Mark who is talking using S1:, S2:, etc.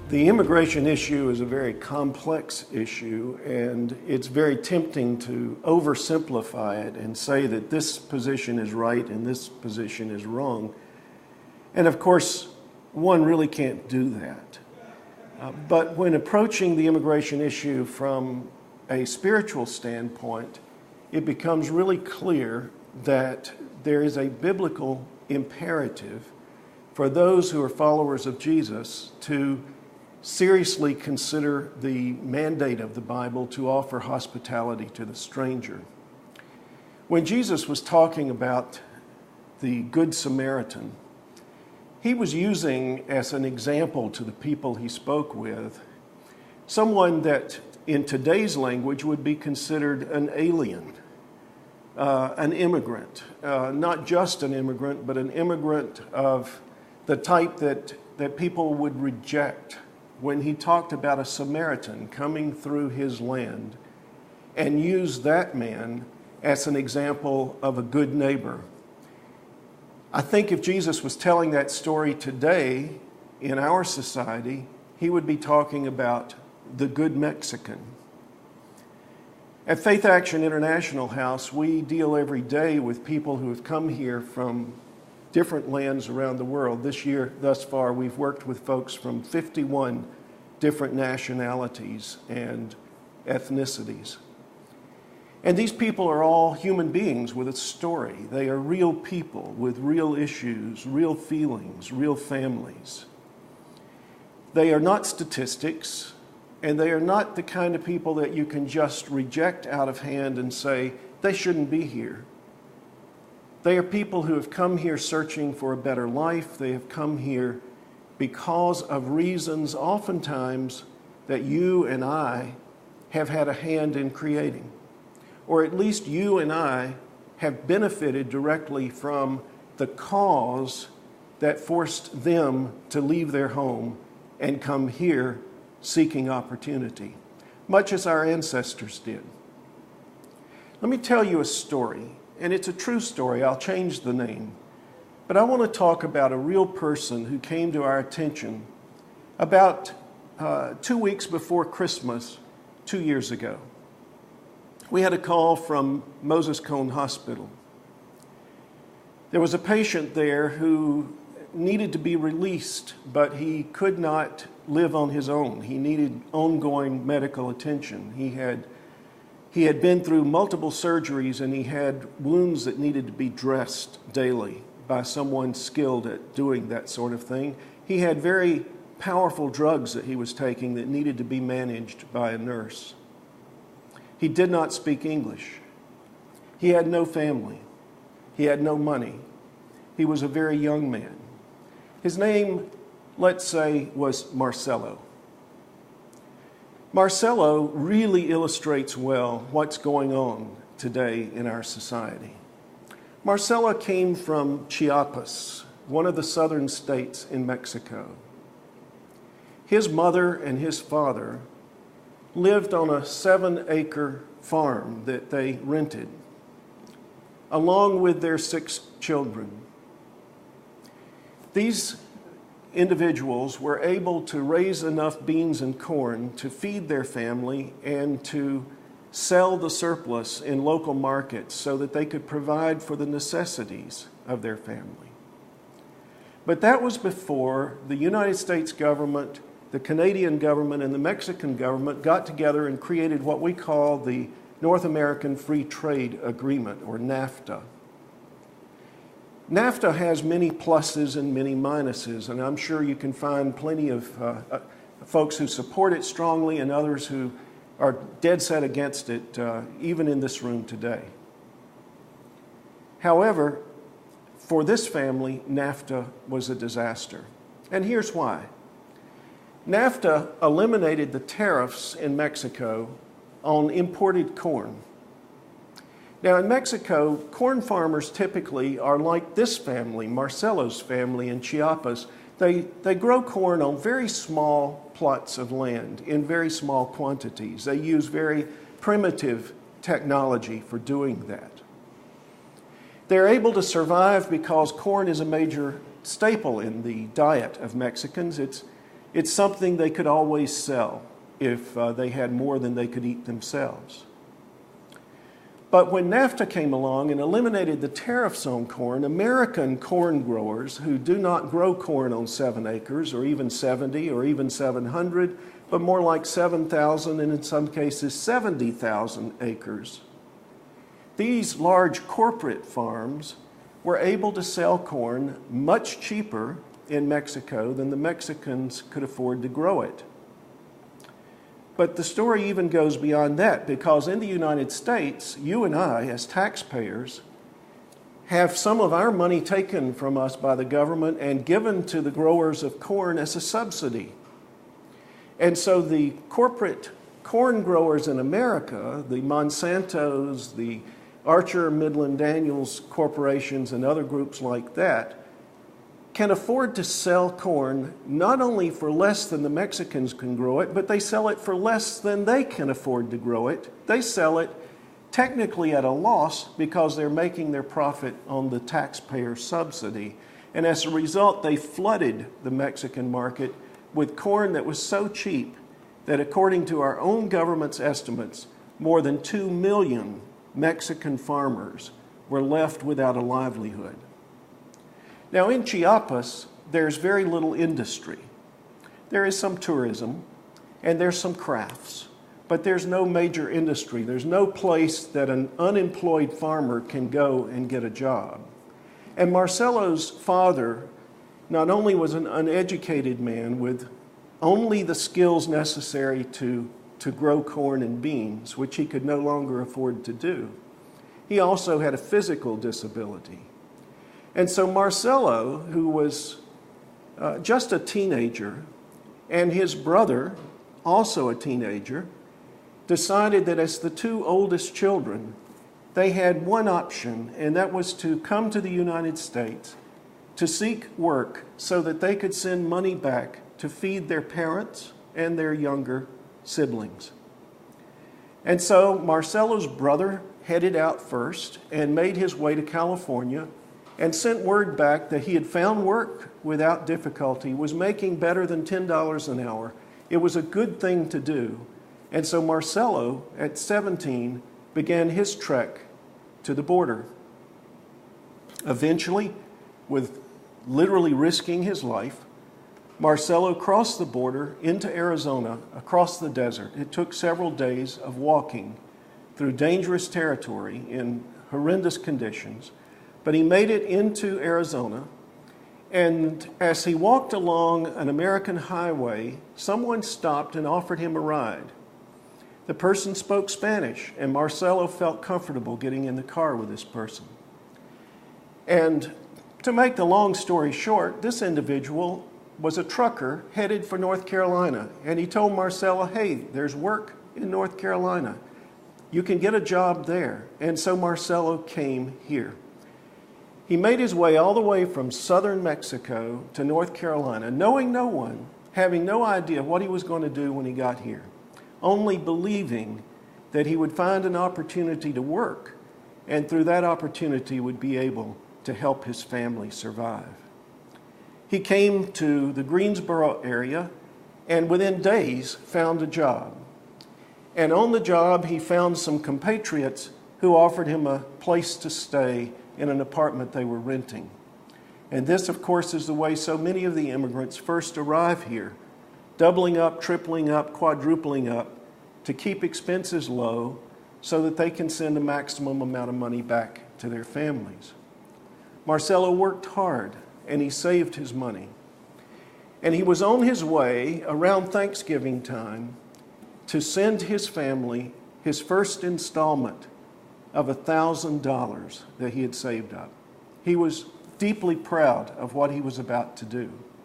S1: The immigration issue is a very complex issue, and it's very tempting to oversimplify it and say that this position is right and this position is wrong. And of course, one really can't do that. But when approaching the immigration issue from a spiritual standpoint, it becomes really clear that there is a biblical imperative for those who are followers of Jesus to seriously consider the mandate of the Bible to offer hospitality to the stranger. When Jesus was talking about the Good Samaritan, he was using as an example to the people he spoke with someone that in today's language would be considered an alien, an immigrant, not just an immigrant, but an immigrant of the type that people would reject. When he talked about a Samaritan coming through his land and used that man as an example of a good neighbor. I think if Jesus was telling that story today in our society, he would be talking about the good Mexican. At Faith Action International House, we deal every day with people who have come here from different lands around the world. This year, thus far, we've worked with folks from 51 different nationalities and ethnicities. And these people are all human beings with a story. They are real people with real issues, real feelings, real families. They are not statistics, and they are not the kind of people that you can just reject out of hand and say, they shouldn't be here. They are people who have come here searching for a better life. They have come here because of reasons oftentimes that you and I have had a hand in creating. Or at least you and I have benefited directly from the cause that forced them to leave their home and come here seeking opportunity, much as our ancestors did. Let me tell you a story. And it's a true story. I'll change the name. But I want to talk about a real person who came to our attention about 2 weeks before Christmas 2 years ago. We had a call from Moses Cone Hospital. There was a patient there who needed to be released, but he could not live on his own. He needed ongoing medical attention. He had been through multiple surgeries, and he had wounds that needed to be dressed daily by someone skilled at doing that sort of thing. He had very powerful drugs that he was taking that needed to be managed by a nurse. He did not speak English. He had no family. He had no money. He was a very young man. His name, let's say, was Marcelo. Marcelo really illustrates well what's going on today in our society. Marcelo came from Chiapas, one of the southern states in Mexico. His mother and his father lived on a 7-acre farm that they rented, along with their 6 children. These individuals were able to raise enough beans and corn to feed their family and to sell the surplus in local markets so that they could provide for the necessities of their family. But that was before the United States government, the Canadian government, and the Mexican government got together and created what we call the North American Free Trade Agreement, or NAFTA. NAFTA has many pluses and many minuses, and I'm sure you can find plenty of folks who support it strongly and others who are dead set against it, even in this room today. However, for this family, NAFTA was a disaster. And here's why. NAFTA eliminated the tariffs in Mexico on imported corn. Now, in Mexico, corn farmers typically are like this family, Marcelo's family in Chiapas. They grow corn on very small plots of land in very small quantities. They use very primitive technology for doing that. They're able to survive because corn is a major staple in the diet of Mexicans. It's something they could always sell if they had more than they could eat themselves. But when NAFTA came along and eliminated the tariffs on corn, American corn growers who do not grow corn on 7 acres or even 70 or even 700, but more like 7,000 and in some cases 70,000 acres, these large corporate farms were able to sell corn much cheaper in Mexico than the Mexicans could afford to grow it. But the story even goes beyond that, because in the United States, you and I, as taxpayers, have some of our money taken from us by the government and given to the growers of corn as a subsidy. And so the corporate corn growers in America, the Monsantos, the Archer, Midland, Daniels corporations, and other groups like that, can afford to sell corn not only for less than the Mexicans can grow it, but they sell it for less than they can afford to grow it. They sell it technically at a loss because they're making their profit on the taxpayer subsidy. And as a result, they flooded the Mexican market with corn that was so cheap that, according to our own government's estimates, more than 2 million Mexican farmers were left without a livelihood. Now, in Chiapas, there's very little industry. There is some tourism, and there's some crafts, but there's no major industry. There's no place that an unemployed farmer can go and get a job. And Marcelo's father not only was an uneducated man with only the skills necessary to grow corn and beans, which he could no longer afford to do, he also had a physical disability. And so Marcelo, who was just a teenager, and his brother, also a teenager, decided that as the two oldest children, they had one option, and that was to come to the United States to seek work so that they could send money back to feed their parents and their younger siblings. And so Marcelo's brother headed out first and made his way to California and sent word back that he had found work without difficulty, was making better than $10 an hour. It was a good thing to do. And so Marcelo, at 17, began his trek to the border. Eventually, with literally risking his life, Marcelo crossed the border into Arizona, across the desert. It took several days of walking through dangerous territory in horrendous conditions. But he made it into Arizona, and as he walked along an American highway, someone stopped and offered him a ride. The person spoke Spanish, and Marcelo felt comfortable getting in the car with this person. And to make the long story short, this individual was a trucker headed for North Carolina, and he told Marcelo, hey, there's work in North Carolina. You can get a job there. And so Marcelo came here. He made his way all the way from southern Mexico to North Carolina, knowing no one, having no idea what he was going to do when he got here, only believing that he would find an opportunity to work, and through that opportunity would be able to help his family survive. He came to the Greensboro area and within days found a job. And on the job, he found some compatriots who offered him a place to stay in an apartment they were renting. And this, of course, is the way so many of the immigrants first arrive here, doubling up, tripling up, quadrupling up to keep expenses low so that they can send a maximum amount of money back to their families. Marcelo worked hard and he saved his money. And he was on his way around Thanksgiving time to send his family his first installment of $1,000 that he had saved up. He was deeply proud of what he was about to do.